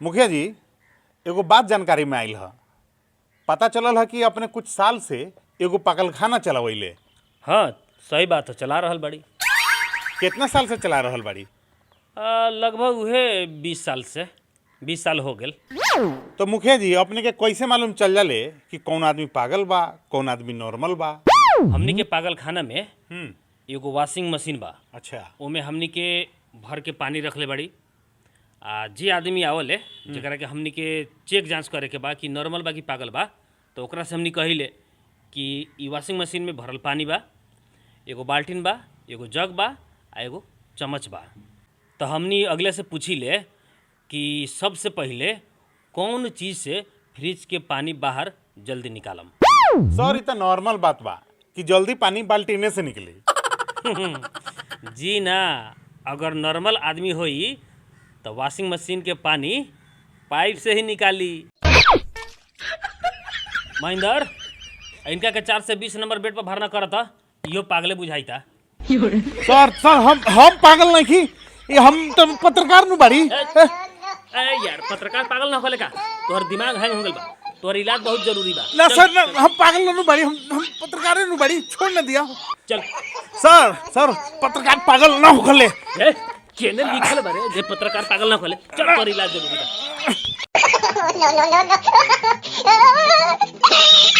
मुखिया जी एगो बात जानकारी में आयल है। पता चलल है कि अपने कुछ साल से एगो पागलखाना चलावैले। हाँ सही बात है, चला रहल बाड़ी। कितना साल से चला रहल बाड़ी? लगभग उहे 20 साल से 20 साल हो गेल। तो मुखिया जी अपने के कैसे मालूम चल जाले कि कौन आदमी पागल बा कौन आदमी नॉर्मल बा? हमनी के पागल खाना में एगो वॉशिंग मशीन बा। अच्छा। ओमे हमनी के भर के पानी रखले बाड़ी। जे आदमी आवले जरा के हमनी के चेक जांच करे के बा कि नॉर्मल बा कि पागल बा, तो ओकरा से हमनी कहिले कि ई वॉशिंग मशीन में भरल पानी बा, एगो बाल्टीन बा, एगो जग बा आ एगो चम्मच बा। तो हमनी अगले से पूछी ले कि सबसे पहले कौन चीज़ से फ्रिज के पानी बाहर जल्दी निकालम। सर ये तो नॉर्मल बात बा कि जल्दी पानी बाल्टीने से निकली। जी ना, अगर नॉर्मल आदमी होई तो वॉशिंग मशीन के पानी पाइप से ही निकाली। महेंद्र, इनका के 4 से 20 नंबर बेड पर भरना करता, यो पागले बुझाई था। सर हम पागल नहीं की, ये हम तो पत्रकार नु बाड़ी। यार पत्रकार पागल ना होले का? तोहर दिमाग हैंग हो गइल बा, तोहर इलाज बहुत जरूरी बा। ना सर ना, हम पागल नु बाड़ी, हम पत्रकार नु बाड़ी, छोड़ न दिया। चल सर पत्रकार पागल ना होखले। केने लिखल बारे जे पत्रकार पागल ना होले। चल तोहर इलाज जरूरी बा। no.